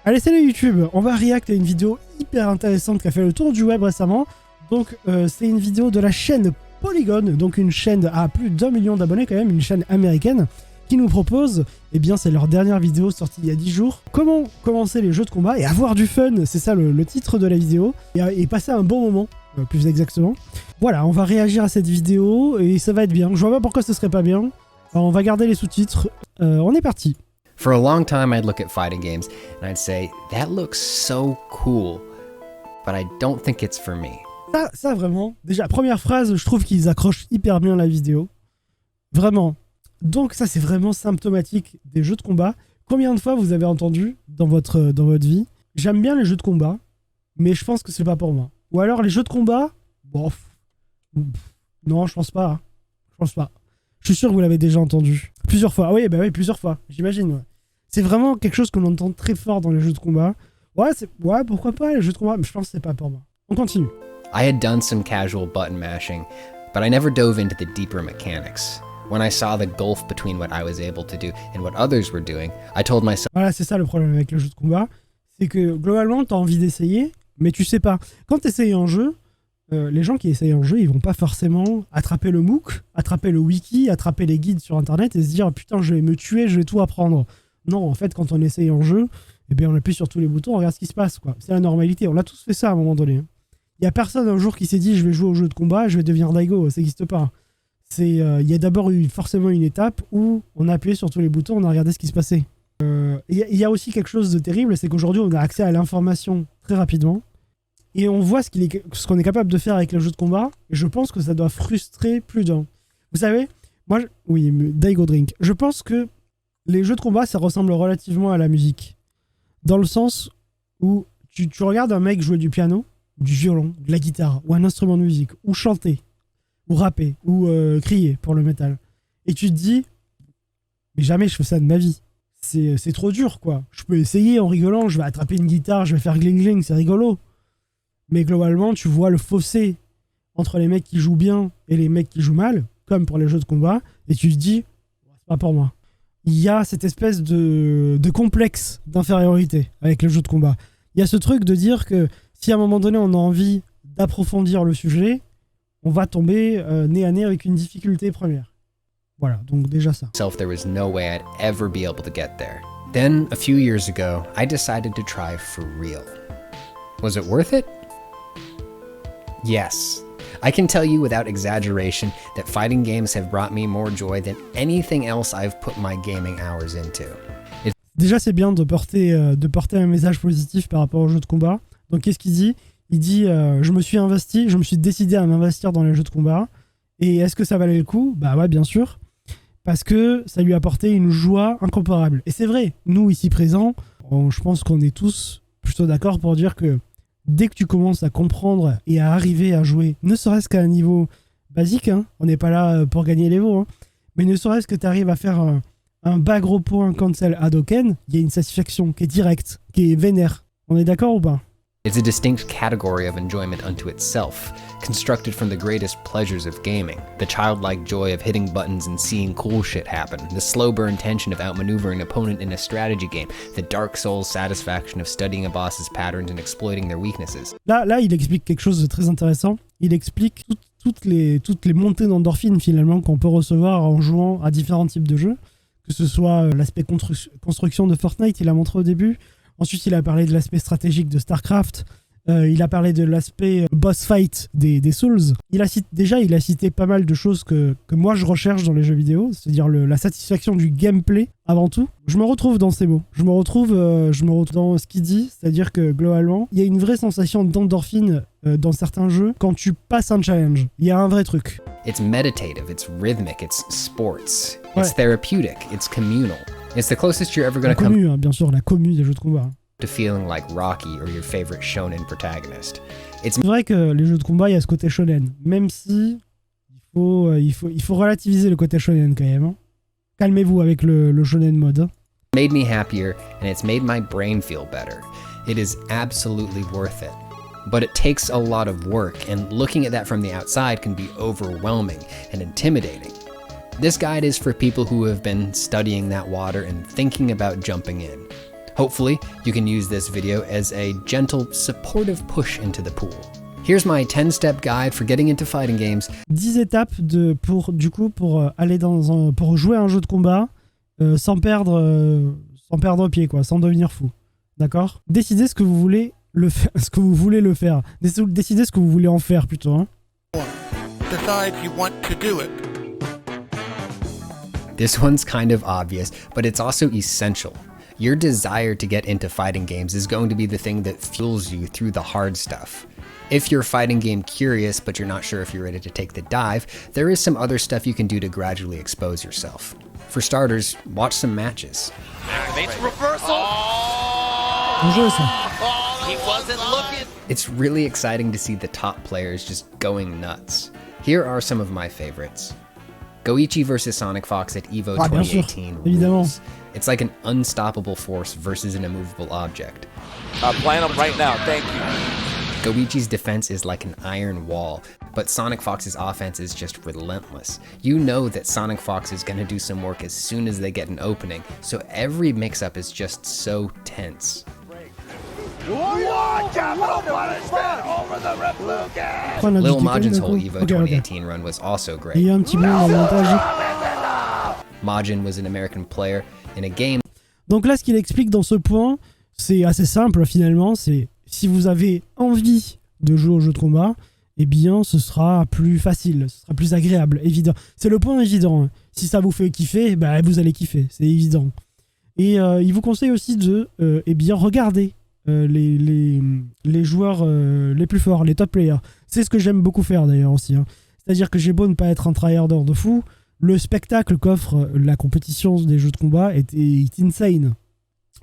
Allez, salut YouTube, on va react à une vidéo hyper intéressante qui a fait le tour du web récemment. Donc c'est une vidéo de la chaîne Polygon, donc une chaîne à plus d'1 million d'abonnés quand même, une chaîne américaine, qui nous propose, eh bien c'est leur dernière vidéo sortie il y a 10 jours, comment commencer les jeux de combat et avoir du fun, c'est ça le titre de la vidéo, et passer un bon moment, plus exactement. Voilà, on va réagir à cette vidéo et ça va être bien, je vois pas pourquoi ce serait pas bien. Alors, on va garder les sous-titres, on est parti. For a long time, I'd look at fighting games and I'd say, that looks so cool, but I don't think it's for me. Ça vraiment, déjà, première phrase, je trouve qu'ils accrochent hyper bien la vidéo. Vraiment. Donc ça, c'est vraiment symptomatique des jeux de combat. Combien de fois vous avez entendu dans votre vie, j'aime bien les jeux de combat, mais je pense que c'est pas pour moi. Ou alors les jeux de combat, bon, non, je pense pas. Hein. Je pense pas. Je suis sûr que vous l'avez déjà entendu. Plusieurs fois. Ah oui, bah oui, plusieurs fois, j'imagine. Ouais. C'est vraiment quelque chose qu'on entend très fort dans les jeux de combat. Ouais, pourquoi pas les jeux de combat, mais je pense que c'est pas pour moi. On continue. I had done some casual button mashing, but I never dove into the deeper mechanics. When I saw the gulf between what I was able to do and what others were doing, I told myself... Voilà, c'est ça le problème avec les jeux de combat. C'est que globalement, t'as envie d'essayer, mais tu sais pas. Quand t'essayes un jeu, les gens qui essayent un jeu, ils vont pas forcément attraper le MOOC, attraper le wiki, attraper les guides sur internet et se dire putain, je vais me tuer, je vais tout apprendre. Non, en fait, quand on essaye un jeu, eh bien, on appuie sur tous les boutons, on regarde ce qui se passe, quoi. C'est la normalité. On a tous fait ça à un moment donné. Il y a personne un jour qui s'est dit je vais jouer au jeu de combat, je vais devenir Daigo. Ça n'existe pas. Il y a d'abord eu forcément une étape où on a appuyé sur tous les boutons, on a regardé ce qui se passait. Il y a aussi quelque chose de terrible, c'est qu'aujourd'hui, on a accès à l'information très rapidement. Et on voit ce qu'on est capable de faire avec le jeu de combat, et je pense que ça doit frustrer plus d'un. Vous savez, oui, Daigo Drink. Je pense que les jeux de combat, ça ressemble relativement à la musique. Dans le sens où tu regardes un mec jouer du piano, du violon, de la guitare, ou un instrument de musique, ou chanter, ou rapper, ou crier pour le métal. Et tu te dis, mais jamais je fais ça de ma vie. C'est trop dur, quoi. Je peux essayer en rigolant, je vais attraper une guitare, je vais faire gling-gling, c'est rigolo. Mais globalement, tu vois le fossé entre les mecs qui jouent bien et les mecs qui jouent mal, comme pour les jeux de combat, et tu te dis, c'est pas pour moi. Il y a cette espèce de complexe d'infériorité avec les jeux de combat. Il y a ce truc de dire que si à un moment donné on a envie d'approfondir le sujet, on va tomber nez à nez avec une difficulté première. Voilà, donc déjà ça. There was no way I'd ever be able to get there. Then, a few years ago, I decided to try for real. Was it worth it? Yes. I can tell you without exaggeration that fighting games have brought me more joy than anything else I've put my gaming hours into. Déjà, c'est bien de porter un message positif par rapport aux jeux de combat. Donc, qu'est-ce qu'il dit ? Il dit je me suis décidé à m'investir dans les jeux de combat. Et est-ce que ça valait le coup ? Bah ouais, bien sûr. Parce que ça lui a apporté une joie incomparable. Et c'est vrai, nous ici présents, je pense qu'on est tous plutôt d'accord pour dire que dès que tu commences à comprendre et à arriver à jouer, ne serait-ce qu'à un niveau basique, hein, on n'est pas là pour gagner les veaux, hein, mais ne serait-ce que tu arrives à faire un bas gros point cancel Hadoken, il y a une satisfaction qui est directe, qui est vénère. On est d'accord ou pas ? It's a distinct category of enjoyment unto itself, constructed from the greatest pleasures of gaming. The childlike joy of hitting buttons and seeing cool shit happen. The slow burn tension of outmaneuvering an opponent in a strategy game. The Dark Souls satisfaction of studying a boss's patterns and exploiting their weaknesses. Là, il explique quelque chose de très intéressant. Il explique toutes les montées d'endorphines finalement qu'on peut recevoir en jouant à différents types de jeux. Que ce soit l'aspect construction de Fortnite, il a montré au début. Ensuite, il a parlé de l'aspect stratégique de StarCraft. Il a parlé de l'aspect boss fight des Souls. Il a cité pas mal de choses que moi je recherche dans les jeux vidéo, c'est-à-dire la satisfaction du gameplay avant tout. Je me retrouve dans ces mots. Je me retrouve dans ce qu'il dit, c'est-à-dire que globalement, il y a une vraie sensation d'endorphine dans certains jeux quand tu passes un challenge. Il y a un vrai truc. It's meditative, it's rhythmic, it's sports, it's therapeutic, it's communal. It's the closest you're ever going to come bien sûr, la commu des jeux de combat. To feeling like Rocky or your favorite shonen protagonist. C'est vrai que les jeux de combat, il y a ce côté shonen, même si il faut relativiser le côté shonen quand même. Hein. Calmez-vous avec le shonen mode. Hein. Made me happier and it's made my brain feel better. It is absolutely worth it. But it takes a lot of work, and looking at that from the outside can be overwhelming and intimidating. This guide is for people who have been studying that water and thinking about jumping in. Hopefully, you can use this video as a gentle, supportive push into the pool. Here's my 10-step guide for getting into fighting games. 10 étapes pour aller pour jouer à un jeu de combat sans perdre pied, quoi, sans devenir fou. D'accord? Décidez ce que vous voulez le faire. Décidez ce que vous voulez en faire plutôt. Hein. Decide you want to do it. This one's kind of obvious, but it's also essential. Your desire to get into fighting games is going to be the thing that fuels you through the hard stuff. If you're fighting game curious, but you're not sure if you're ready to take the dive, there is some other stuff you can do to gradually expose yourself. For starters, watch some matches. Activates reversal. Un jeu, ça. He wasn't looking. It's really exciting to see the top players just going nuts. Here are some of my favorites. Goichi versus Sonic Fox at EVO bien sûr, 2018 évidemment. rules. It's like an unstoppable force versus an immovable object. Playing him right now, thank you. Goichi's defense is like an iron wall, but Sonic Fox's offense is just relentless. You know that Sonic Fox is gonna do some work as soon as they get an opening, so every mix-up is just so tense. Lil Majin's whole EVO 2018 run was also great. Il y a un petit bond dans le montage. Majin was an American player in a game. Donc là, ce qu'il explique dans ce point, c'est assez simple finalement. C'est si vous avez envie de jouer au jeu de combat, eh bien, ce sera plus facile, ce sera plus agréable, évident. C'est le point évident. Hein. Si ça vous fait kiffer, bah, vous allez kiffer, c'est évident. Et il vous conseille aussi de eh bien, regarder les joueurs les plus forts, les top players. C'est ce que j'aime beaucoup faire d'ailleurs aussi. Hein. C'est-à-dire que j'ai beau ne pas être un tryharder de fou, le spectacle qu'offre la compétition des jeux de combat est insane.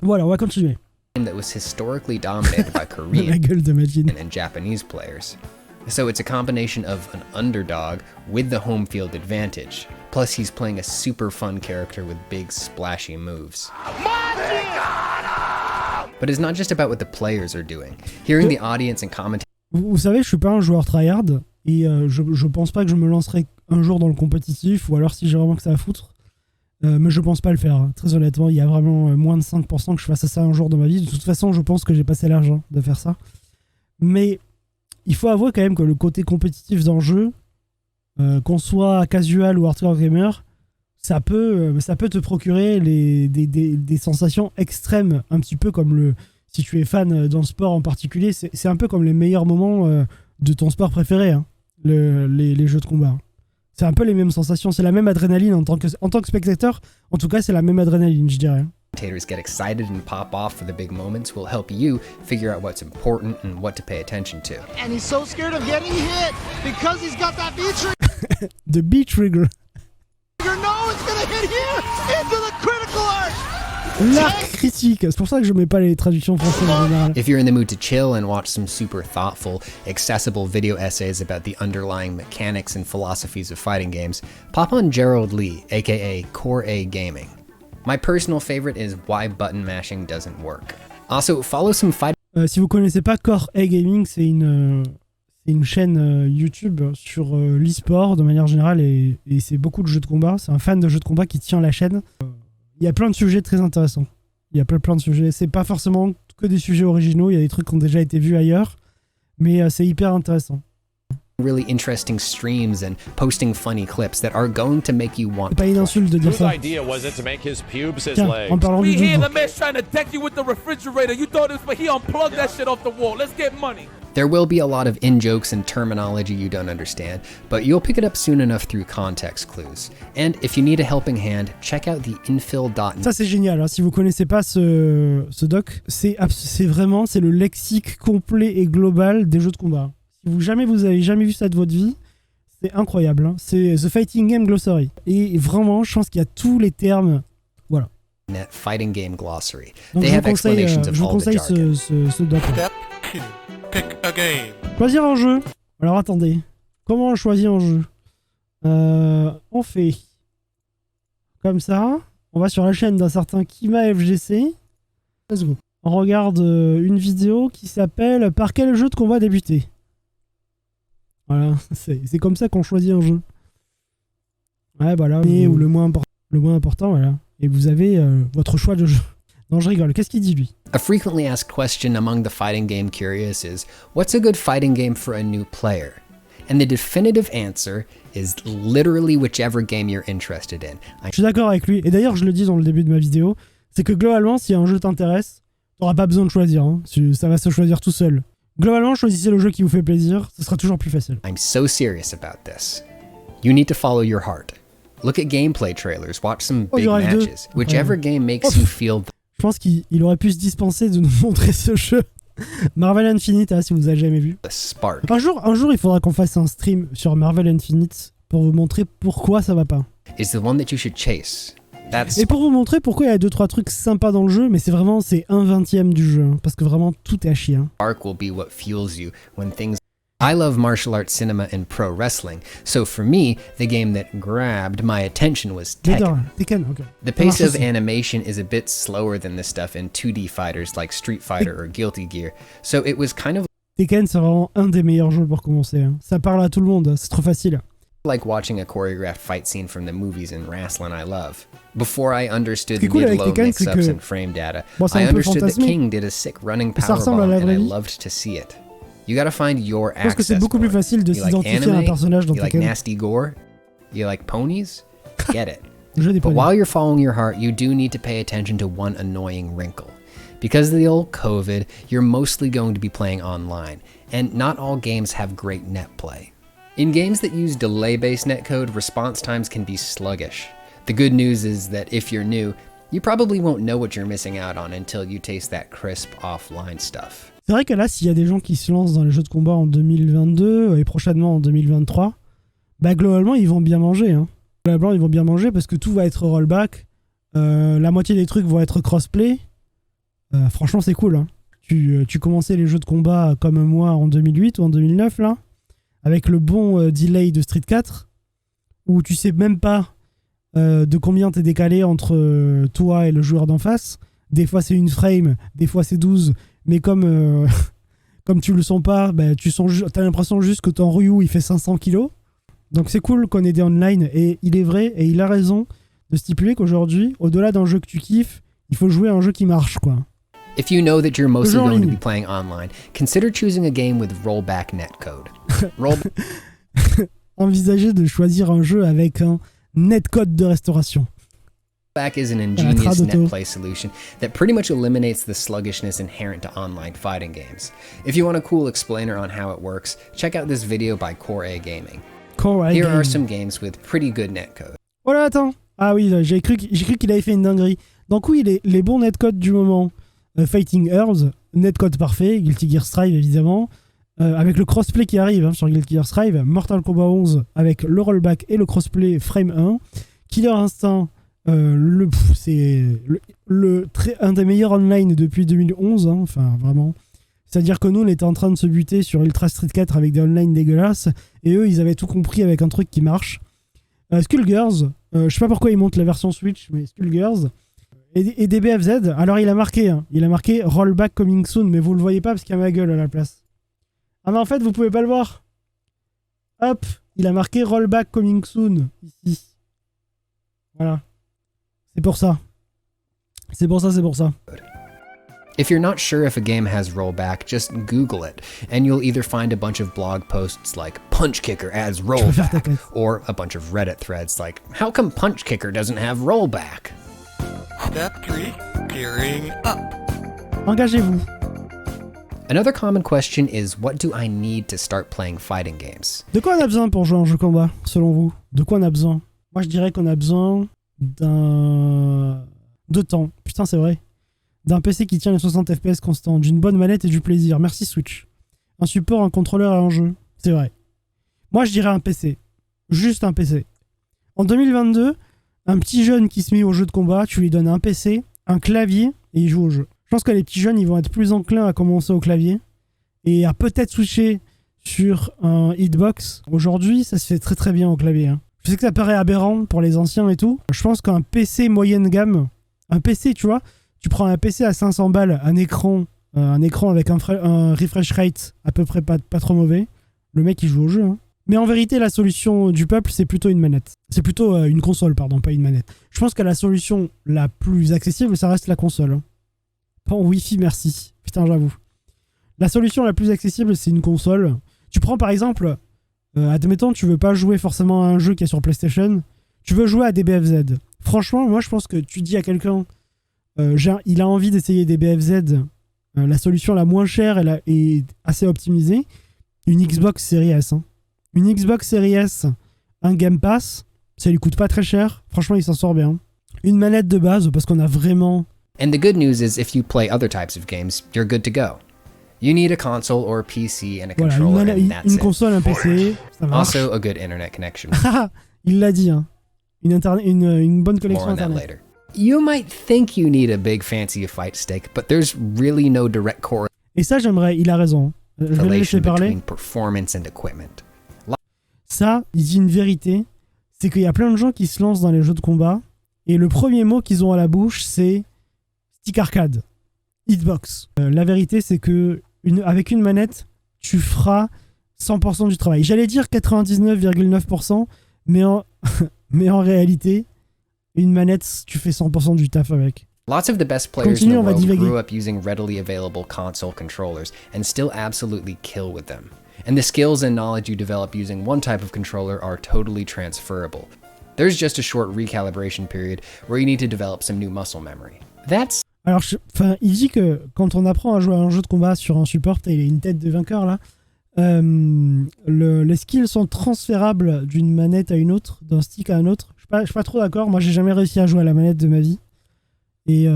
Voilà, on va continuer. That was historically dominated by La Korean gueule de Majin. and Japanese players. So it's a combination of an underdog with the home field advantage. Plus he's playing a super fun character with big splashy moves. But it's not just about what the players are doing. Hearing the audience and commentators Vous savez, je suis pas un joueur tryhard et je pense pas que je me lancerai un jour dans le compétitif ou alors si j'ai vraiment que ça à foutre. Mais je pense pas le faire. Hein. Très honnêtement, il y a vraiment moins de 5% que je fasse ça un jour dans ma vie. De toute façon, je pense que j'ai passé l'argent de faire ça. Mais il faut avouer quand même que le côté compétitif d'un jeu, qu'on soit casual ou hardcore gamer, ça peut te procurer des sensations extrêmes, un petit peu comme si tu es fan d'un sport en particulier, c'est un peu comme les meilleurs moments de ton sport préféré, hein, les jeux de combat. C'est un peu les mêmes sensations, c'est la même adrénaline en tant que spectateur, en tout cas c'est la même adrénaline, je dirais. get excited and pop off for the big moments will help you figure out what's important and what to pay attention to. And he's so scared of getting hit because he's got that B-trigger. The B-trigger. No, it's gonna hit here into the critical arc. L'arc critique, c'est pour ça que je mets pas les traductions françaises en général. If you're in the mood to chill and watch some super thoughtful, accessible video essays about the underlying mechanics and philosophies of fighting games, pop on Gerald Lee, aka Core A Gaming. My personal favorite is Why Button Mashing Doesn't Work. Also, follow some fighting. Si vous connaissez pas Core A Gaming, c'est une chaîne YouTube sur l'e-sport de manière générale et c'est beaucoup de jeux de combat. C'est un fan de jeux de combat qui tient la chaîne. Il y a plein de sujets très intéressants. Il y a plein de sujets. C'est pas forcément que des sujets originaux. Il y a des trucs qui ont déjà été vus ailleurs, mais c'est hyper intéressant. Really interesting streams and posting funny clips that are going to make you want. C'est pas une insulte de dire ça. idea was it to make his pubes his Tiens, legs? en parlant du We hear jeu. the man's trying to deck you with the refrigerator. You thought it was, but he unplugged that shit off the wall. Let's get money. There will be a lot of in-jokes and terminology you don't understand, but you'll pick it up soon enough through context clues. And if you need a helping hand, check out the infill.net. Ça c'est génial, hein. Si vous connaissez pas ce doc, c'est vraiment le lexique complet et global des jeux de combat. Si vous avez jamais vu ça de votre vie, c'est incroyable, hein. C'est The Fighting Game Glossary. Et vraiment, je pense qu'il y a tous les termes. Voilà. Fighting Game Glossary. Donc They je have vous conseille, explanations of all the jargon. ce doc. Step 2. Pick a game. Choisir un jeu. Alors attendez, comment on choisit un jeu? On fait comme ça. On va sur la chaîne d'un certain Kima FGC. Let's go. On regarde une vidéo qui s'appelle « Par quel jeu de combat débuter ?» Voilà, c'est comme ça qu'on choisit un jeu. Ouais, voilà. Ou le moins important, voilà. Et vous avez votre choix de jeu. Non, je rigole. Qu'est-ce qu'il dit, lui? A frequently asked question among the fighting game curious is, what's a good fighting game for a new player? And the definitive answer is literally whichever game you're interested in. Je suis d'accord avec lui. Et d'ailleurs, je le dis dans le début de ma vidéo, c'est que globalement, si un jeu t'intéresse, t'auras pas besoin de choisir. Hein. Ça va se choisir tout seul. Globalement, choisissez le jeu qui vous fait plaisir. Ce sera toujours plus facile. I'm so serious about this. You need to follow your heart. Look at gameplay trailers, watch some big matches. Whichever game makes you feel... Je pense qu'il aurait pu se dispenser de nous montrer ce jeu. Marvel Infinite, si vous avez jamais vu. The spark. Un jour, il faudra qu'on fasse un stream sur Marvel Infinite pour vous montrer pourquoi ça va pas. Is the one that you should chase. Et pour vous montrer pourquoi il y a 2-3 trucs sympas dans le jeu, mais c'est 1/20 du jeu, hein, parce que vraiment tout est à chier. Hein. Spark will be what fuels you when things... I love martial arts cinema and pro wrestling, so for me, the game that grabbed my attention was Tekken. Tekken, ok. The pace of animation is a bit slower than the stuff in 2D fighters like Street Fighter or Guilty Gear, so it was kind of... Tekken, c'est vraiment un des meilleurs jeux pour commencer. Hein. Ça parle à tout le monde, c'est trop facile. Like watching a choreographed fight scene from the movies and wrestling I love. Before I understood cool mid-low mix-ups and frame data, I understood that King did a sick running powerbomb and I loved to see it. You gotta find your access. Je pense que c'est beaucoup plus facile de s'identifier à un personnage dans Tekken. You like nasty gore? You like ponies? Get it. But while you're following your heart, you do need to pay attention to one annoying wrinkle. Because of the old COVID, you're mostly going to be playing online, and not all games have great net play. In games that use delay-based netcode, response times can be sluggish. The good news is that if you're new, you probably won't know what you're missing out on until you taste that crisp offline stuff. C'est vrai que là, s'il y a des gens qui se lancent dans les jeux de combat en 2022 et prochainement en 2023, bah globalement, ils vont bien manger. Hein. Globalement, ils vont bien manger parce que tout va être rollback. La moitié des trucs vont être crossplay. Franchement, c'est cool. Hein. Tu commençais les jeux de combat comme moi en 2008 ou en 2009, là, avec le bon delay de Street 4, où tu sais même pas de combien t'es décalé entre toi et le joueur d'en face. Des fois, c'est une frame, des fois, c'est 12. Mais comme tu le sens pas, bah, t'as l'impression juste que ton Ryu il fait 500 kilos. Donc c'est cool qu'on ait des online. Et il est vrai, et il a raison de stipuler qu'aujourd'hui, au-delà d'un jeu que tu kiffes, il faut jouer à un jeu qui marche, quoi. If you know that you're mostly going to be playing online, consider choosing a game with rollback netcode. Envisagez de choisir un jeu avec un netcode de restauration. Rollback is an ingenious netplay solution that pretty much eliminates the sluggishness inherent to online fighting games. If you want a cool explainer on how it works, check out this video by Core A Gaming. Here are some games with pretty good netcode. Oh là, attends. Ah oui, j'ai cru qu'il avait fait une dinguerie. Donc oui, les bons netcodes du moment. Fighting Earth, netcode parfait, Guilty Gear Strive évidemment, avec le crossplay qui arrive hein, sur Guilty Gear Strive, Mortal Kombat 11 avec le rollback et le crossplay Frame 1, Killer Instinct, c'est un des meilleurs online depuis 2011, hein, enfin vraiment. C'est-à-dire que nous on était en train de se buter sur Ultra Street 4 avec des online dégueulasses, et eux ils avaient tout compris avec un truc qui marche. Skullgirls, je sais pas pourquoi ils montent la version Switch, mais Skullgirls. Et DBFZ, alors il a marqué rollback coming soon, mais vous le voyez pas parce qu'il y a ma gueule à la place. Ah mais en fait vous pouvez pas le voir. Hop, il a marqué rollback coming soon ici. Voilà. C'est pour ça. If you're not sure if a game has rollback, just Google it, and you'll either find a bunch of blog posts like Punch Kicker adds rollback, or a bunch of Reddit threads like how come Punch Kicker doesn't have rollback? Step 3, gearing up. Engagez-vous. Another common question is, what do I need to start playing fighting games? De quoi on a besoin pour jouer à un jeu combat, selon vous? De quoi on a besoin? Moi, je dirais qu'on a besoin de temps. Putain, c'est vrai. D'un PC qui tient les 60 FPS constants, d'une bonne manette et du plaisir. Merci Switch. Un support, un contrôleur et un jeu. C'est vrai. Moi, je dirais un PC. Juste un PC. En 2022... un petit jeune qui se met au jeu de combat, tu lui donnes un PC, un clavier et il joue au jeu. Je pense que les petits jeunes, ils vont être plus enclins à commencer au clavier et à peut-être switcher sur un hitbox. Aujourd'hui, ça se fait très très bien au clavier. Hein. Je sais que ça paraît aberrant pour les anciens et tout. Je pense qu'un PC moyenne gamme, un PC, tu vois, tu prends un PC à 500 balles, un écran avec un refresh rate à peu près pas trop mauvais. Le mec, il joue au jeu. Hein. Mais en vérité, la solution du peuple, c'est plutôt une manette. C'est plutôt une console, pardon, pas une manette. Je pense que la solution la plus accessible, ça reste la console. Hein. En Wi-Fi, merci. Putain, j'avoue. La solution la plus accessible, c'est une console. Tu prends par exemple, admettons, tu veux pas jouer forcément à un jeu qui est sur PlayStation, tu veux jouer à des BFZ. Franchement, moi je pense que tu dis à quelqu'un, il a envie d'essayer des BFZ, la solution la moins chère est assez optimisée, une Xbox Series S. Hein. Une Xbox Series S, un Game Pass, ça lui coûte pas très cher, franchement il s'en sort bien. Une manette de base, parce qu'on a vraiment... And the good news is if you play other types of games, you're good to go. You need a console or a PC and a Voilà, controller and that's une it. console, un PC, ça marche. Also a good internet connection. Il l'a dit, hein. Une bonne More connexion on that internet. later. You might think you need a big fancy fight stick, but there's really no direct Et ça, j'aimerais, il a raison. Je vais le correlation laisser parler. between performance and equipment. Ça, il dit une vérité, c'est qu'il y a plein de gens qui se lancent dans les jeux de combat, et le premier mot qu'ils ont à la bouche, c'est stick arcade, hitbox. La vérité, c'est que avec une manette, tu feras 100% du travail. J'allais dire 99,9%, mais en réalité, une manette, tu fais 100% du taf avec. Lots of the best players in Continue, the on va world divaguer. grew up using readily available console controllers and still absolutely kill with them. And the skills and knowledge you develop using one type of controller are totally transferable. There's just a short recalibration period where you need to develop some new muscle memory. That's Alors, il dit que quand on apprend à jouer à un jeu de combat sur un support, et il a une tête de vainqueur là, les skills sont transférables d'une manette à une autre, d'un stick à un autre. Je suis pas trop d'accord, moi j'ai jamais réussi à jouer à la manette de ma vie. Et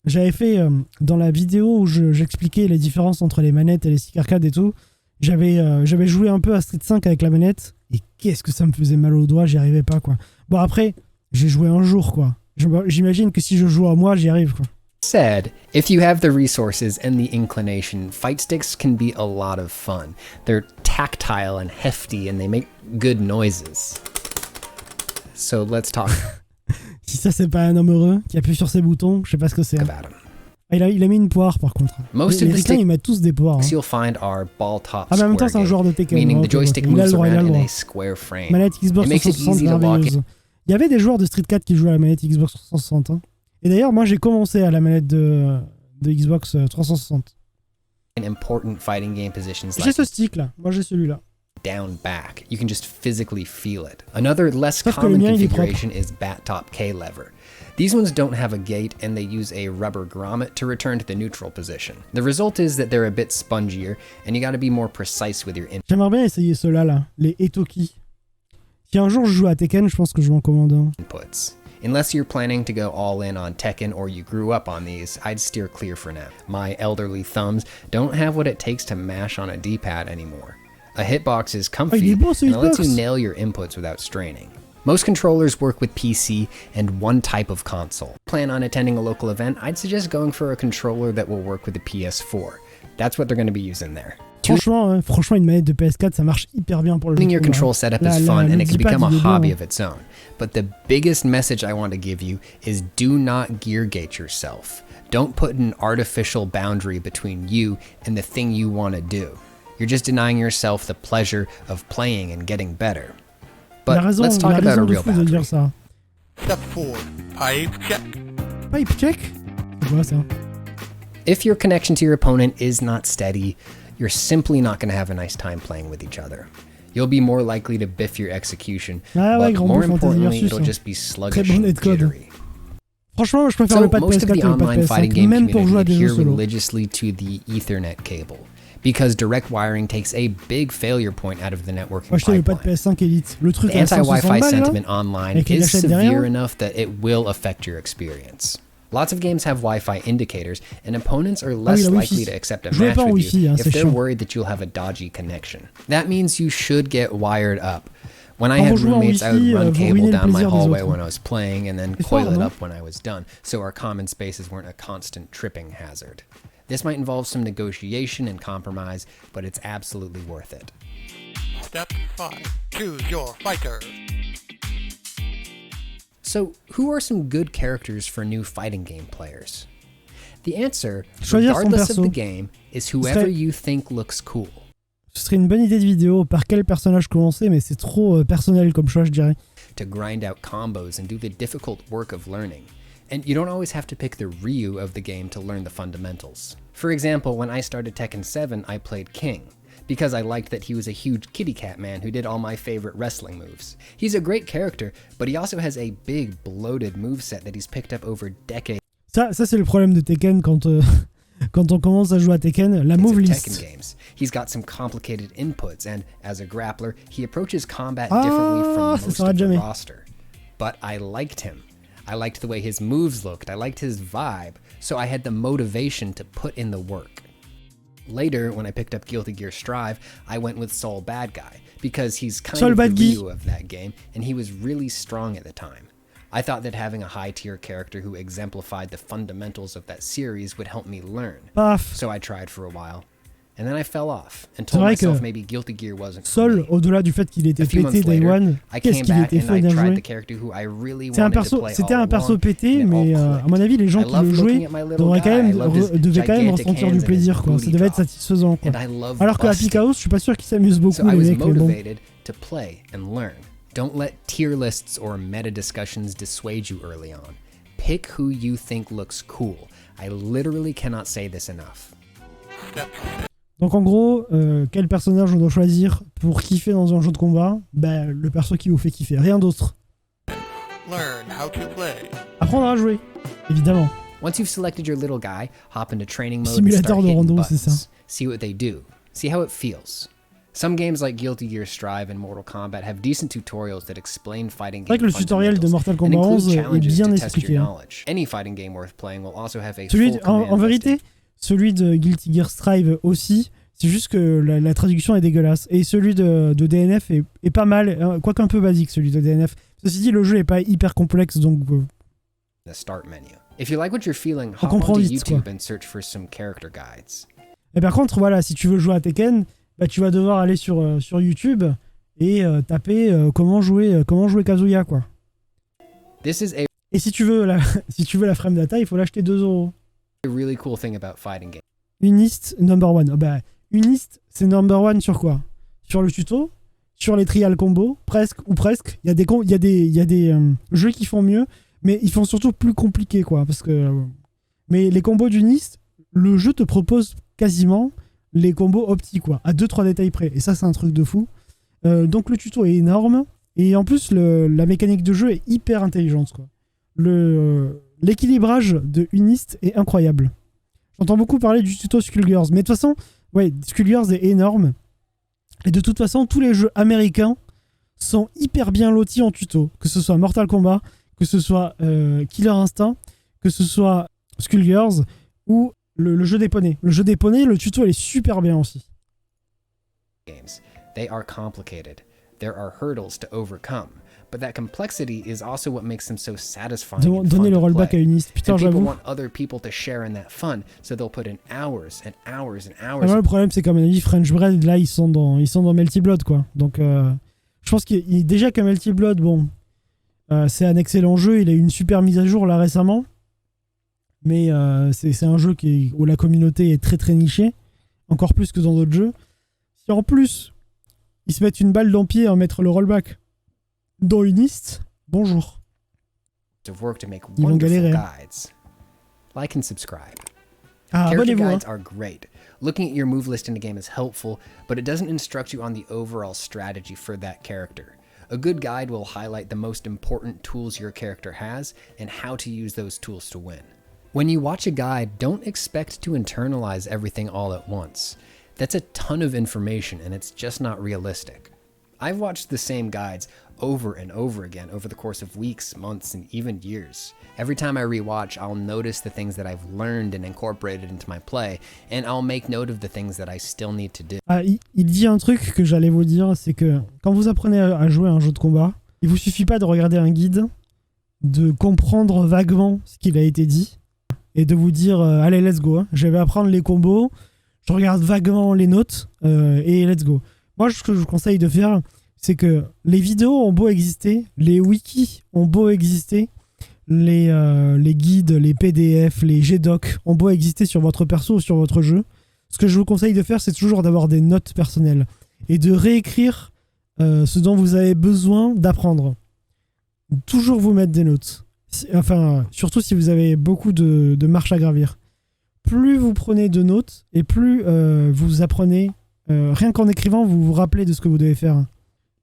j'avais fait, dans la vidéo où j'expliquais les différences entre les manettes et les sticks arcade et tout, j'avais joué un peu à Street 5 avec la manette, et qu'est-ce que ça me faisait mal aux doigts, j'y arrivais pas quoi. Bon après, j'ai joué un jour quoi. J'imagine que si je joue à moi, j'y arrive quoi. said, if you have the resources and the inclination, fight sticks can be a lot of fun. They're tactile and hefty and they make good noises. So let's talk Si ça c'est pas un homme heureux qui appuie sur ses boutons, je sais pas ce que c'est. about them. Ah, il a mis une poire par contre. Most Les of the ricains, ils sticks mettent tous des poires. Hein. you'll find are ball top Ah mais en même temps square c'est un game, joueur de Tekken. meaning Ok, the joystick ok. Il a moves le droit, around in droit. a square frame. Manette Xbox It makes it 360 easy to lock merveilleuse. Il y avait des joueurs de Street 4 qui jouaient à la manette Xbox 360. Hein. Et d'ailleurs moi j'ai commencé à la manette de Xbox 360. in important fighting game positions J'ai like ce stick là, moi j'ai celui-là. down back. You can just physically feel it. Another less Sauf que le common mien, il est configuration is bat top K lever. These ones don't have a gate and they use a rubber grommet to return to the neutral position. The result is that they're a bit spongier and you gotta be more precise with your J'aimerais bien essayer ceux-là là, les Etoki. Si un jour je joue à Tekken, je pense que je vais en commander un. inputs. Unless you're planning to go all in on Tekken or you grew up on these, I'd steer clear for now. My elderly thumbs don't have what it takes to mash on a D-pad anymore. A hitbox is comfy il est beau, ce and it lets you hitbox. nail your inputs without straining. Most controllers work with PC and one type of console. Plan on attending a local event, I'd suggest going for a controller that will work with the PS4. That's what they're going to be using there. Franchement, une manette de PS4, ça marche hyper bien pour le jeu. Tuning your control setup is fun and it can become a hobby of its own. But the biggest message I want to give you is do not gear gate yourself. Don't put an artificial boundary between you and the thing you want to do. You're just denying yourself the pleasure of playing and getting better. But let's talk about a real boundary. Dire ça. Step 4. Pipe check. Pipe check. C'est quoi ça? If your connection to your opponent is not steady, you're simply not going to have a nice time playing with each other. You'll be more likely to biff your execution, Ah ouais, but grand more bon fantasy importantly, versus, it'll hein. just be sluggish bon and netcode. jittery. Franchement, je préfère So le pad most of PS4 the que le pad online fighting PS5, game même pour jouer à des community jeux adhere solo. religiously to the Ethernet cable, because direct wiring takes a big failure point out of the networking Moi, acheter le pad pipeline. PS5 Elite. Le truc The à 160 anti-Wi-Fi balles, là. sentiment online Avec les is gâchettes derrière. severe enough that it will affect your experience. Lots of games have Wi-Fi indicators, and opponents are less la likely Wi-Fi. to accept a Jouez match pas en with Wi-Fi, you hein, if c'est they're chiant. worried that you'll have a dodgy connection. That means you should get wired up. When I Quand had vous jouez en roommates, I would Wi-Fi, run vous cable ruinez le down my plaisir des hallway autres. when I was playing and then C'est coil fort, it non? up when I was done, so our common spaces weren't a constant tripping hazard. This might involve some negotiation and compromise, but it's absolutely worth it. Step 5. Choose your fighter. So, who are some good characters for new fighting game players? The answer, Choisir son regardless of perso. the game, is whoever serait- you think looks cool. Ce serait une bonne idée de vidéo. Par quel personnage commencer, mais c'est trop personnel comme choix, je dirais. To grind out combos and do the difficult work of learning. And you don't always have to pick the Ryu of the game to learn the fundamentals. For example, when I started Tekken 7, I played King, because I liked that he was a huge kitty cat man who did all my favorite wrestling moves. He's a great character, but he also has a big, bloated moveset that he's picked up over decades. Ça c'est le problème de Tekken quand on commence à jouer à Tekken, la move Tekken list. games. He's got some complicated inputs, and as a grappler, he approaches combat differently from most of the roster. But I liked him. I liked the way his moves looked, I liked his vibe, so I had the motivation to put in the work. Later, when I picked up Guilty Gear Strive, I went with Sol Badguy, because he's kind of the Ryu of that game, and he was really strong at the time. I thought that having a high-tier character who exemplified the fundamentals of that series would help me learn. So I tried for a while. And then I fell off and told myself maybe Guilty Gear wasn't Sol, au-delà du fait qu'il était pété Day One, qu'est-ce qu'il était fait bien joué. C'était un perso pété, mais à mon avis, les gens qui le jouaient devaient quand même ressentir du plaisir, quoi. Ça devait être satisfaisant, quoi. Alors que Happy Chaos, je suis pas sûr qu'ils s'amusent beaucoup, les mecs, mais bon. To play and learn. Don't let tier lists or meta discussions dissuade you early on. Pick who you think looks cool. I literally cannot say this enough. Donc en gros, quel personnage on doit choisir pour kiffer dans un jeu de combat? Bah, le perso qui vous fait kiffer, rien d'autre. Learn how to play. Apprendre à jouer, évidemment. Once you've selected your little guy, hop into training mode Simulateur and de start rando, hitting c'est ça. buttons. See what they do. See how it feels. Some games like Guilty Gear Strive and Mortal Kombat have decent tutorials that explain fighting game fundamentals. C'est vrai que le tutoriel de Mortal Kombat 11 est bien expliqué. Any fighting game worth playing will also have a en vérité, celui de Guilty Gear Strive aussi, c'est juste que la traduction est dégueulasse. Et celui de DNF est pas mal, quoique un peu basique, celui de DNF. Ceci dit, le jeu est pas hyper complexe, donc... The start menu. If you like what you're feeling, hop onto YouTube and search for some character guides. Et par contre, voilà, si tu veux jouer à Tekken, bah, tu vas devoir aller sur YouTube et taper comment jouer Kazuya, quoi. Et si tu veux la frame data, il faut l'acheter 2€. A really cool thing about fighting games. Unist number one. Oh bah, Unist, c'est number one sur quoi? Sur le tuto, sur les trial combos, presque. Il y a des jeux qui font mieux, mais ils font surtout plus compliqué, quoi. Parce que, mais les combos d'Unist, le jeu te propose quasiment les combos optiques, quoi, à 2-3 détails près. Et ça, c'est un truc de fou. Donc le tuto est énorme. Et en plus, la mécanique de jeu est hyper intelligente, quoi. L'équilibrage de Unist est incroyable. J'entends beaucoup parler du tuto Skullgirls. Mais de toute façon, ouais, Skullgirls est énorme. Et de toute façon, tous les jeux américains sont hyper bien lotis en tuto. Que ce soit Mortal Kombat, que ce soit Killer Instinct, que ce soit Skullgirls ou le jeu des poneys. Le jeu des poneys, le tuto, elle est super bien aussi. Games. They are complicated. There are hurdles to overcome. But that complexity is also what makes them so satisfying and fun Donnez le to rollback play. à Unist. Putain, And people j'avoue. want other people to share in that fun, so they'll put in hours and hours and hours. Alors, le problème, c'est qu'à mon avis, French Bread, là, ils sont dans Melty Blood, quoi. Donc, je pense déjà que Melty Blood, bon, c'est un excellent jeu. Il a eu une super mise à jour, là, récemment. Mais c'est un jeu où la communauté est très, très nichée. Encore plus que dans d'autres jeux. Si en plus, ils se mettent une balle dans le pied à mettre le rollback dans Unist, bonjour. Ils vont galérer. Like and subscribe. Ah, Character abonnez-vous. guides are great. Looking at your move list in a game is helpful, but it doesn't instruct you on the overall strategy for that character. A good guide will highlight the most important tools your character has and how to use those tools to win. When you watch a guide, don't expect to internalize everything all at once. That's a ton of information and it's just not realistic. I've watched the same guides over and over again over the course of weeks, months, and even years. Every time I rewatch, I'll notice the things that I've learned and incorporated into my play, and I'll make note of the things that I still need to do. Ah, il dit un truc que j'allais vous dire, c'est que quand vous apprenez à jouer à un jeu de combat, il vous suffit pas de regarder un guide, de comprendre vaguement ce qu'il a été dit, et de vous dire allez, let's go, hein, je vais apprendre les combos, je regarde vaguement les notes, et let's go. Moi, ce que je vous conseille de faire, c'est que les vidéos ont beau exister, les wikis ont beau exister, les guides, les PDF, les GDoc ont beau exister sur votre perso ou sur votre jeu. Ce que je vous conseille de faire, c'est toujours d'avoir des notes personnelles et de réécrire ce dont vous avez besoin d'apprendre. Toujours vous mettre des notes. Enfin, surtout si vous avez beaucoup de marches à gravir. Plus vous prenez de notes et plus vous apprenez, rien qu'en écrivant, vous vous rappelez de ce que vous devez faire.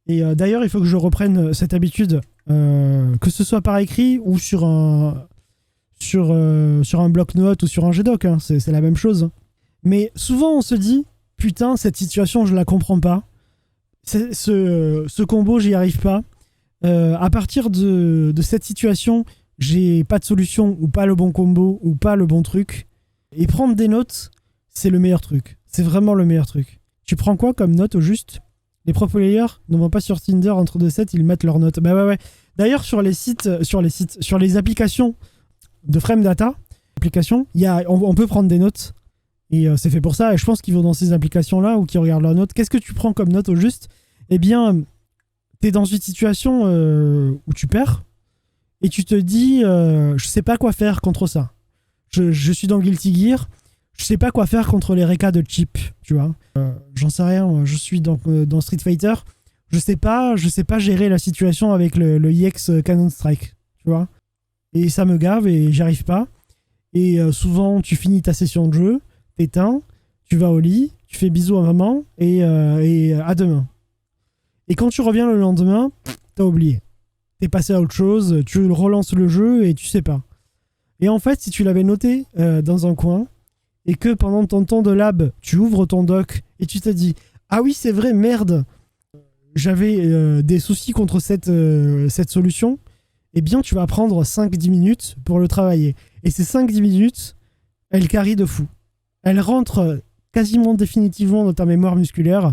Et d'ailleurs, il faut que je reprenne cette habitude, que ce soit par écrit ou sur un bloc-notes ou sur un G-Doc, hein, c'est la même chose. Mais souvent, on se dit, putain, cette situation, je la comprends pas. Ce combo, j'y arrive pas. À partir de cette situation, j'ai pas de solution ou pas le bon combo ou pas le bon truc. Et prendre des notes, c'est le meilleur truc. C'est vraiment le meilleur truc. Tu prends quoi comme note au juste ? Les pro players ne vont pas sur Tinder entre deux sets, ils mettent leurs notes. Bah ouais. D'ailleurs, sur les applications de frame data, on peut prendre des notes. Et c'est fait pour ça. Et je pense qu'ils vont dans ces applications-là ou qu'ils regardent leurs notes. Qu'est-ce que tu prends comme note au juste ? Eh bien, t'es dans une situation où tu perds et tu te dis je sais pas quoi faire contre ça. Je suis dans Guilty Gear, je sais pas quoi faire contre les récas de chip, tu vois. J'en sais rien, je suis dans Street Fighter, je sais pas gérer la situation avec le EX Cannon Strike, tu vois. Et ça me gave et j'y arrive pas. Et souvent, tu finis ta session de jeu, t'éteins, tu vas au lit, tu fais bisous à maman et à demain. Et quand tu reviens le lendemain, t'as oublié. T'es passé à autre chose, tu relances le jeu et tu sais pas. Et en fait, si tu l'avais noté dans un coin, et que pendant ton temps de lab, tu ouvres ton doc et tu te dis « Ah oui, c'est vrai, merde, j'avais des soucis contre cette solution », eh bien, tu vas prendre 5-10 minutes pour le travailler. Et ces 5-10 minutes, elles carrient de fou. Elles rentrent quasiment définitivement dans ta mémoire musculaire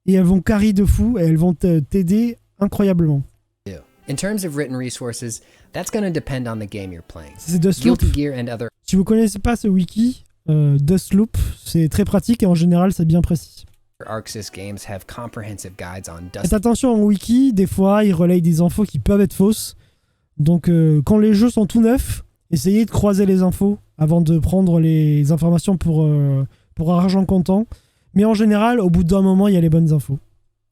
et elles vont carry de fou et elles vont t'aider incroyablement. In terms of written resources, that's going to depend on the game you're playing. C'est Dustloop. Guilty Gear and other Si vous connaissez pas ce wiki, Dustloop, c'est très pratique et en général c'est bien précis. ArcSys games have comprehensive guides on Faites attention en wiki, des fois ils relayent des infos qui peuvent être fausses. Donc quand les jeux sont tout neufs, essayez de croiser les infos avant de prendre les informations pour argent comptant. Mais en général, au bout d'un moment, il y a les bonnes infos.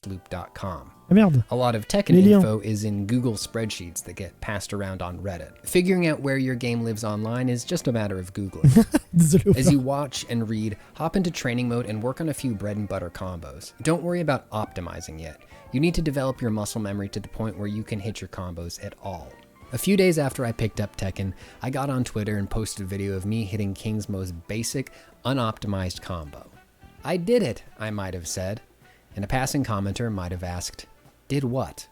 Dustloop.com. Ah merde. A lot of Tekken Les liens. info is in Google spreadsheets that get passed around on Reddit. Figuring out where your game lives online is just a matter of Googling. Désolé. As you watch and read, hop into training mode and work on a few bread and butter combos. Don't worry about optimizing yet. You need to develop your muscle memory to the point where you can hit your combos at all. A few days after I picked up Tekken, I got on Twitter and posted a video of me hitting King's most basic, unoptimized combo. I did it, I might have said, and a passing commenter might have asked, did what?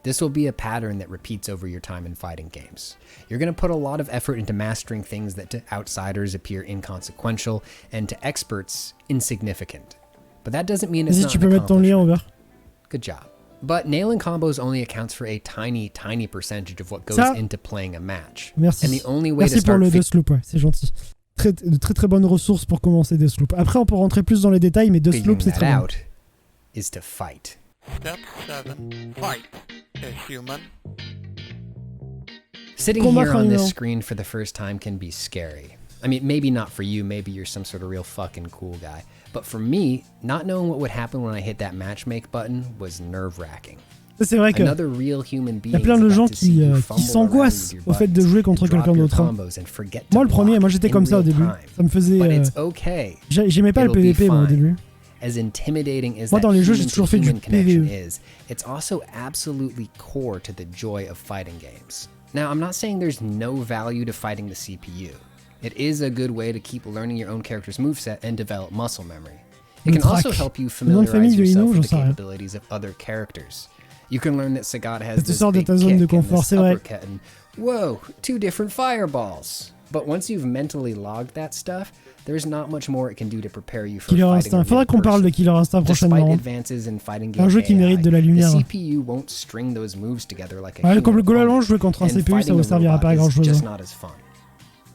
This will be a pattern that repeats over your time in fighting games. You're going to put a lot of effort into mastering things that to outsiders appear inconsequential and to experts insignificant. But that doesn't mean it's Vas-y, not tu an peux mettre ton lien accomplishment. ouvert. Good job. But nailing combos only accounts for a tiny, tiny percentage of what goes Ça, into playing a match. Merci. And the only way Merci to pour start le Dustloop, ouais, c'est gentil. Très bonne ressource pour commencer Dustloop. Après, on peut rentrer plus dans les détails, mais figuring Dustloop, c'est that très bien. out is to fight. Step 7. Fight. A human. Sitting Combat here on this final. screen for the first time can be scary. I mean, maybe not for you, maybe you're some sort of real fucking cool guy. But for me, not knowing what would happen when I hit that matchmake button was nerve-wracking. Ça, c'est vrai que Another real human il y being a plein de is gens about to see you qui fumble s'angoissent around with au your fait de buttons jouer contre and drop quelqu'un your d'autre. hein. combos and forget to Moi, le premier, block moi j'étais in comme ça au real début. time. Ça me faisait. But it's okay. J'aimais pas le It'll be PVP moi au fine. début. As intimidating as Moi, dans that les jeux, j'ai toujours fait du human-to-human connection PvE. is, it's also absolutely core to the joy of fighting games. Now, I'm not saying there's no value to fighting the CPU. It is a good way to keep learning your own character's moveset and develop muscle memory. It Le can also track. help you Le nom de famille familiarize de yourself Ino, j'en with the sais rien. capabilities of other characters. You can learn that Sagat has Ça te this sort de big ta zone de kick and confort, this c'est vrai. uppercut and whoa, 2 different fireballs. But once you've mentally logged that stuff, there's not much more it can do to prepare you for Killer fighting Instinct. a Faudrait real qu'on parle de person. Killer Instinct Despite prochainement. advances in fighting game Un jeu qui AI, mérite de la lumière. the CPU won't string those moves together like a Ouais, human globalement, opponent, jouer contre un and CPU, ça fighting vous a servira pas à robot grand is chose. just not as fun.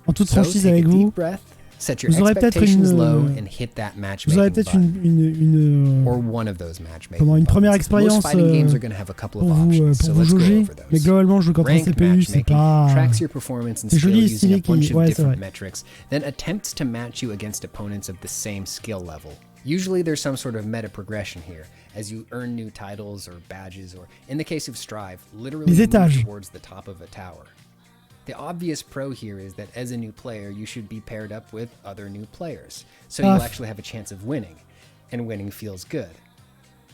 En toute So franchise take avec a vous, deep breath, set your vous aurez peut-être expectations une- low and hit that vous matchmaking aurez peut-être button. une Or one of those matchmaking comment, une première buttons. expérience Most fighting games are going to have a couple of pour vous, options, pour so vous let's go jauger. over those. Mais globalement, jouer contre un Rank CPU, c'est matchmaking pas. tracks your performance and C'est skill joli et using a stylé bunch qui- of ouais, c'est different vrai. metrics, then attempts to match you against opponents of the same skill level. Usually there's some sort of meta progression here, as you earn new titles or badges, or in the case of Strive, literally Les move étages. towards the top of a tower. The obvious pro here is that as a new player, you should be paired up with other new players, so you'll actually have a chance of winning, and winning feels good.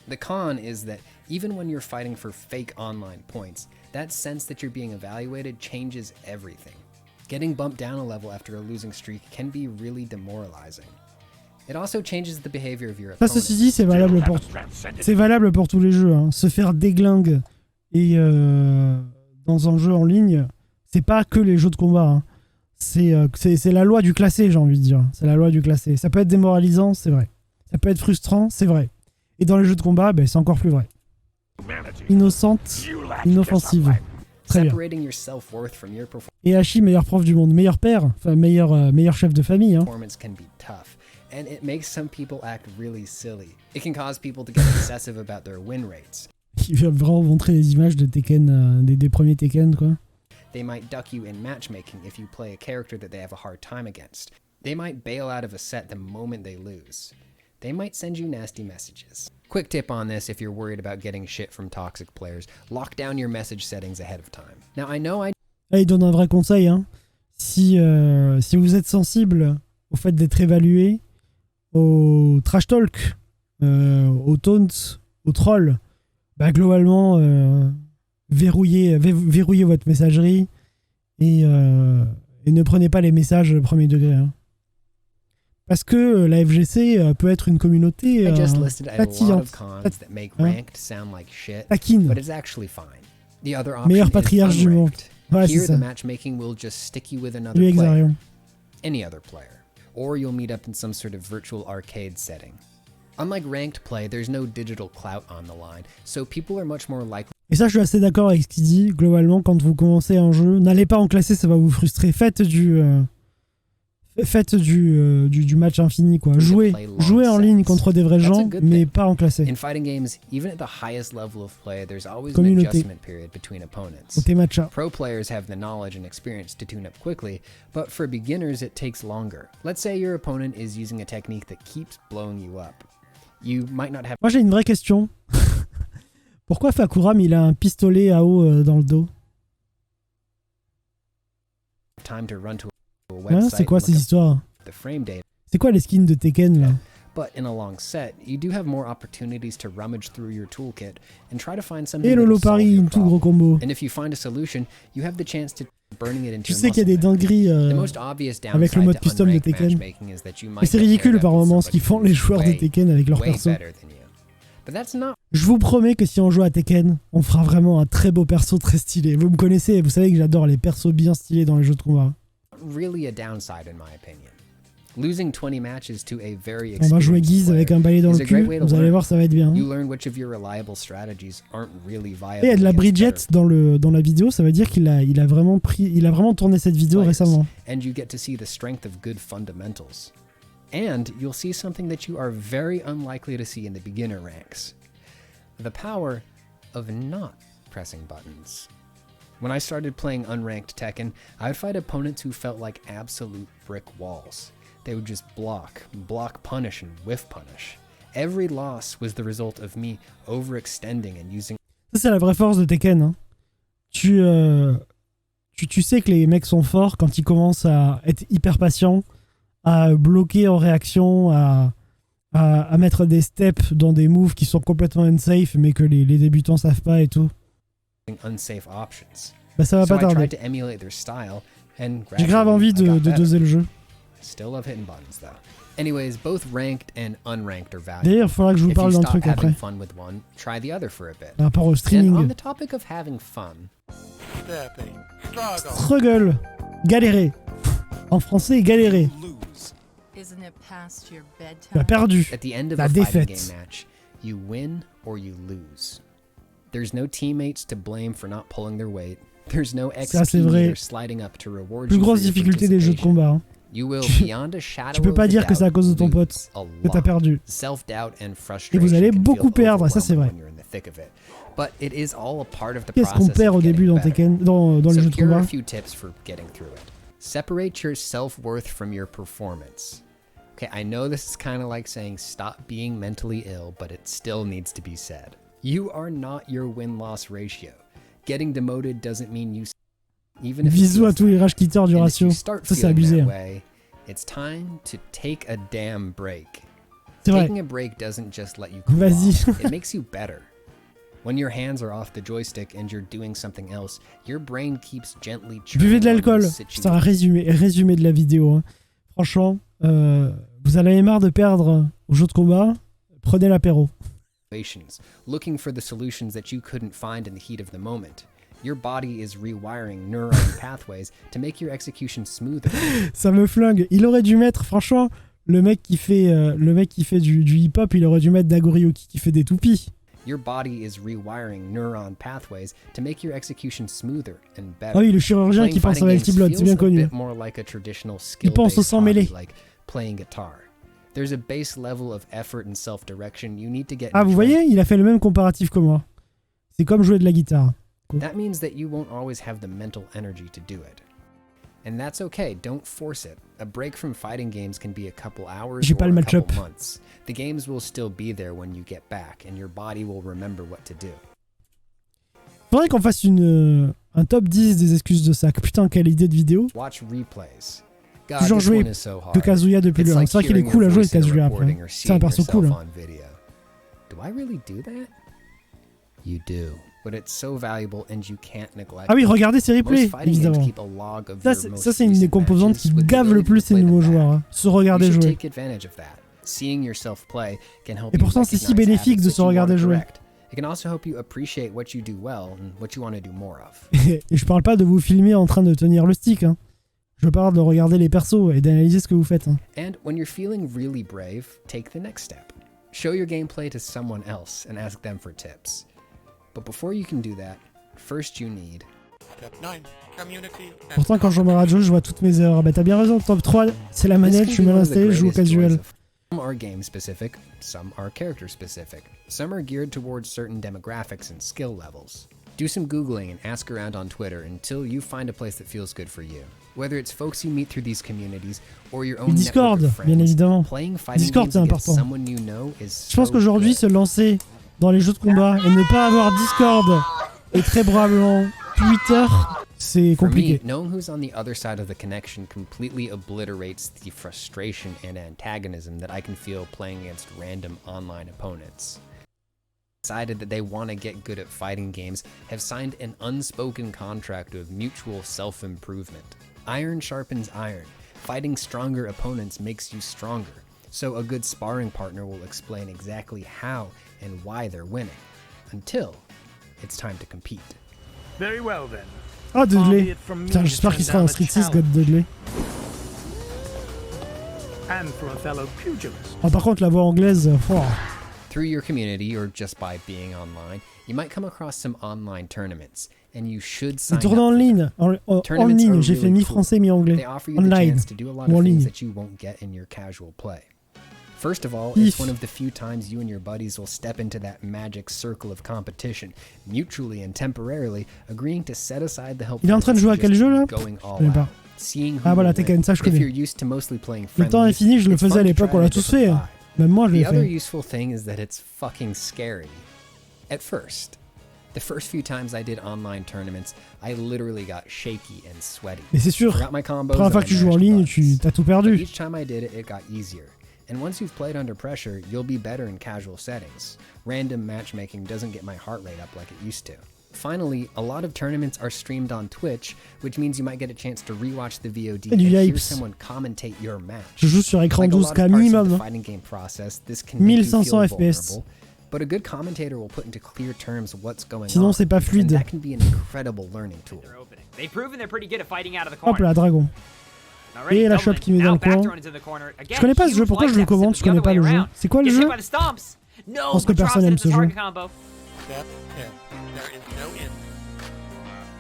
The con is that even when you're fighting for fake online points, that sense that you're being evaluated changes everything. Getting bumped down a level after a losing streak can be really demoralizing. It also changes the behavior of your Ça, opponent. ceci dit, c'est valable pour tous les jeux. Hein. Se faire déglingue et dans un jeu en ligne, c'est pas que les jeux de combat. Hein. C'est la loi du classé, j'ai envie de dire. C'est la loi du classé. Ça peut être démoralisant, c'est vrai. Ça peut être frustrant, c'est vrai. Et dans les jeux de combat, ben, c'est encore plus vrai. Innocente, inoffensive. Très bien. Et Hachi, meilleur prof du monde, meilleur père, enfin meilleur chef de famille. Hein. And it makes some people act really silly. It can cause people to get obsessive about their win rates. Il va vraiment montrer des images de Tekken, des premiers Tekken, quoi. They might duck you in matchmaking if you play a character that they have a hard time against. They might bail out of a set the moment they lose. They might send you nasty messages. Quick tip on this if you're worried about getting shit from toxic players. Lock down your message settings ahead of time. Now I know il donne un vrai conseil, hein. Si vous êtes sensible au fait d'être évalué, au trash talk, au taunt, au troll, bah globalement, verrouillez votre messagerie et ne prenez pas les messages premier degré. Hein. Parce que la FGC peut être une communauté fatiguante, taquine, meilleur patriarche du monde. Ouais, c'est ça. Lui, Exarion. Any other player. Or you'll meet up in some sort of virtual arcade setting. Unlike ranked play, there's no digital clout on the line, so people are much more likely. Et ça, je suis assez d'accord avec ce qu'il dit. Globalement, quand vous commencez un jeu, n'allez pas en classé, ça va vous frustrer. Faites du match infini, quoi. Jouez en ligne contre des vrais gens, mais pas en classé. In fighting games, even at the highest level of play, there's always an Communauté. adjustment period between opponents. Côté matcha. Pro players have the knowledge and experience to tune up quickly, but for beginners it takes longer. Let's say your opponent is using a technique that keeps blowing you up. You might not have. Moi, j'ai une vraie question. Pourquoi Fakuram, il a un pistolet à eau dans le dos? Time to run to Hein, c'est quoi ces histoires? C'est quoi les skins de Tekken là? But in a long set, you do have more opportunities to rummage through your toolkit and try to find something Et that will Lolo solve Paris, your une tout gros problem. combo. And if you find a solution, you have the chance to burning it into Tu your sais qu'il y a des muscle dingueries avec le mode custom de Tekken. Et c'est ridicule par moments ce qu'ils font les joueurs de Tekken avec leur perso. Je vous promets que si on joue à Tekken, on fera vraiment un très beau perso très stylé. Vous me connaissez, vous savez que j'adore les persos bien stylés dans les jeux de combat. Really a downside in my opinion. Losing 20 matches to a very On va jouer Guise avec un balai dans le cul, vous allez voir, ça va être bien. You learn which of your reliable strategies aren't really viable. Et il y a de la Bridget dans la vidéo, ça veut dire qu'il a vraiment tourné cette vidéo récemment. And you get to see the strength of good fundamentals. And you'll see something that you are very unlikely to see in the beginner ranks. The power of not pressing buttons. When I started playing unranked Tekken, I would fight opponents who felt like absolute brick walls. They would just block, punish, and whiff punish. Every loss was the result of me overextending and using... Ça, c'est la vraie force de Tekken. Hein. Tu sais que les mecs sont forts quand ils commencent à être hyper patients, à bloquer en réaction, à mettre des steps dans des moves qui sont complètement unsafe, mais que les débutants savent pas et tout. Unsafe options. Bah ça va pas tarder. J'ai grave envie de doser le jeu. Still love hitting buttons though. Anyways, both ranked and unranked are valuable. D'ailleurs, il faudra que je vous parle d'un truc après. Fun with one, try the other for a bit. Par rapport au And streaming. on the topic of having fun. Struggle. Galérer. En français, galérer. Tu as perdu. At the end of La a fighting défaite. game match, you win or you lose. There's no teammates to blame for not pulling their weight. There's no XP or sliding up to reward Plus you for grosse your difficulté des jeux de combat. Hein. You will beyond a shadow Tu peux pas dire que c'est à cause de ton pote que t'as perdu. Et vous allez beaucoup perdre, ça c'est vrai. Qu'est-ce qu'on perd au début dans Tekken, dans les jeux de combat? Separate your self-worth from your performance. Okay, I know this is kind of like saying stop being mentally ill, but it still needs to be said. You are not your win-loss ratio. Getting demoted doesn't mean you Even if it Bisous à feels tous les that rage quitters du way. And if ratio. you start Ça, c'est feeling abusé. that hein. way, it's time to take a damn break. C'est vrai. Taking a break doesn't just let you cool Vas-y. off, it makes you better. When your hands are off the joystick and you're doing something else, your brain keeps gently Buvez de churning on l'alcool. these C'est un situations. résumé de la vidéo. Hein. Franchement, vous en avez marre de perdre au jeu de combat, prenez l'apéro. Looking for the solutions that you couldn't find in the heat of the moment. Your body is rewiring neuron pathways to make your execution smoother. Ça me flingue. Il aurait dû mettre, franchement, le mec qui fait du hip-hop, il aurait dû mettre Dagorioki qui fait des toupies. Your body is rewiring neuron pathways to make your execution smoother and better. Ah oui, le chirurgien Playing qui pense fighting à games Multi Blood, c'est feels bien a connu. bit more like a traditional Il pense au skill-based sang mêlé. hobby, like playing guitar. There's a base level of effort and self-direction you need to get Ah, vous trained. voyez, il a fait le même comparatif que moi. C'est comme jouer de la guitare. That means that you won't always have the mental energy to do it. And that's okay, don't force it. A break from fighting games can be a couple hours J'ai or pas le a match-up. couple months. The games will still be there when you get back, and your body will remember what to do. Faudrait qu'on fasse un top 10 des excuses de sac. Putain, quelle idée de vidéo. Watch replays. God, Toujours this jouer one is so hard. de Kazuya depuis It's le 1. like C'est vrai qu'il est hearing cool à your jouer voice le in a Kazuya recording après. or C'est un seeing perso cool. yourself Hein. on video. Do I really do that? You do, but it's so valuable and you can't neglect Ah oui, it. regardez ces replays, Most fighting games évidemment. keep a log of Ça, your most c'est une des recent composantes matches qui with the gave le ability to plus les play them nouveaux back. joueurs. Hein. Se You regarder should jouer. take advantage of that. Seeing yourself play can help Et you pourtant, c'est si recognize bénéfique habits de that se you regarder wanna jouer. correct. It can also help you appreciate what you do well and what you want to do more of. Et je parle pas de vous filmer en train de tenir le stick. Hein. Je parle de regarder les persos et d'analyser ce que vous faites. Hein. And when you're feeling really brave, take the next step. Show your gameplay to someone else and ask them for tips. But before you can do that, first you need... Step 9. Community and Pourtant, quand je joue à jeu, je vois toutes mes erreurs. Bah, t'as bien raison. Top 3, c'est la manette. Je suis mal installé, je joue au casual. Some are game specific, some are character specific. Some are geared towards certain demographics and skill levels. Do some Googling and ask around on Twitter until you find a place that feels good for you. Whether it's folks you meet through these communities or your own Discord, network of bien friends, évidemment. playing fighting Discord, games c'est against important. someone you know is Je pense so qu'aujourd'hui, good. se lancer dans les jeux de combat et ne pas avoir Discord et très probablement Twitter, c'est For me, compliqué. knowing who's on the other side of the connection completely obliterates the frustration and antagonism that I can feel playing against random online opponents. Decided that they want to get good at fighting games have signed an unspoken contract of mutual self-improvement. Iron sharpens iron. Fighting stronger opponents makes you stronger. So a good sparring partner will explain exactly how and why they're winning. Until it's time to compete. Very well then. Ah, Dudley. Putain, j'espère qu'il sera en Street 6, God Dudley. And from a fellow pugilist. Ah, par contre, la voix anglaise, oh. Through your community or just by being online, you might come across some online tournaments, and you should Les sign up tournois en for them. ligne. En Tournaments ligne, are j'ai fait really mi-français, cool. mi-anglais. They offer you the Online. chance to do a lot Ou en of things ligne. that you won't get in your casual play. First of all, If. it's one of the few times you and your buddies will step into that magic circle of competition, mutually and temporarily agreeing to set aside the help. Il est en train de jouer à quel jeu, là? Going all connais pas. out, seeing who Ah, voilà, will Tekken, win. ça, je If connais. you're used to mostly playing Le temps est friendlies, fini, je le it's faisais fun à to l'époque, try on a l'a tous different fait. vibe. Même moi, je l'ai The other fait. useful thing is that it's fucking scary. At first. The first few times I did online tournaments, I literally got shaky and sweaty. Mais c'est sûr, Forgot my combos première fois and que tu joues en mashed ligne, buttons. t'as tout But perdu. each time I did it, it got easier. And once you've played under pressure, you'll be better in casual settings. Random matchmaking doesn't get my heart rate up like it used to. Finally, a lot of tournaments are streamed on Twitch, which means you might get a chance to rewatch the VOD Et and du hear yipes. someone commentate your match. Je joue sur écran Like a lot 12K of parts of minimum. the Hein. fighting game process, this can make you 1500 feel FPS. vulnerable, but a good commentator will put into clear terms what's going Sinon, on. c'est pas And fluide. that can be an incredible learning tool. They've proven they're pretty good at fighting out of the Hop corner. là, dragon. Already Et la doubling. shop qui met dans Now le coin. backthrown into the corner. Again, Je connais pas ce jeu, huge pourquoi je le light commande, deficit je the connais other pas way le jeu. around. C'est quoi le Gets hit jeu? by the stomps. No, Je pense que but drops personne it aime into ce the jeu. target combo. Step 10. There is no end.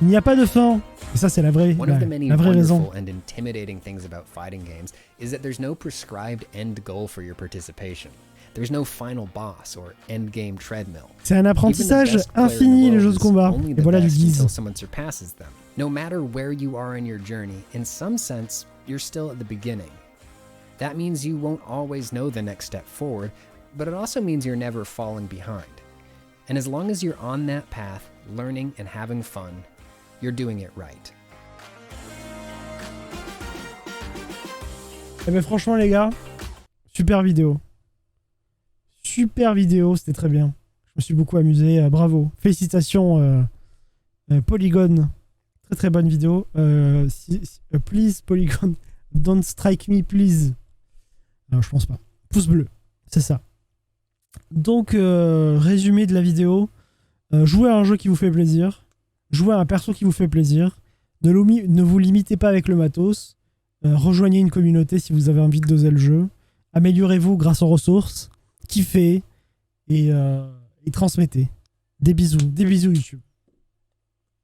Il n'y a pas de fin. Et ça, c'est la vraie, One of the many la vraie raison. wonderful and intimidating things about fighting games is that there's no prescribed end goal for your participation. There's no final boss or end game treadmill. C'est un Even the apprentissage best player in the infini, les world jeux de is combat. only Et the voilà du best guise. until someone surpasses them. No matter where you are in your journey, in some sense, you're still at the beginning. That means you won't always know the next step forward, but it also means you're never falling behind. And as long as you're on that path, learning and having fun, you're doing it right. Eh ben franchement les gars, super vidéo. Super vidéo, c'était très bien. Je me suis beaucoup amusé, bravo. Félicitations Polygon. Très très bonne vidéo. Please Polygon, don't strike me please. Non, je pense pas. Pouce bleu, c'est ça. Donc résumé de la vidéo. Jouez à un jeu qui vous fait plaisir. Jouez à un perso qui vous fait plaisir. Ne vous limitez pas avec le matos. Rejoignez une communauté si vous avez envie de doser le jeu. Améliorez-vous grâce aux ressources. Kiffez et transmettez. Des bisous YouTube.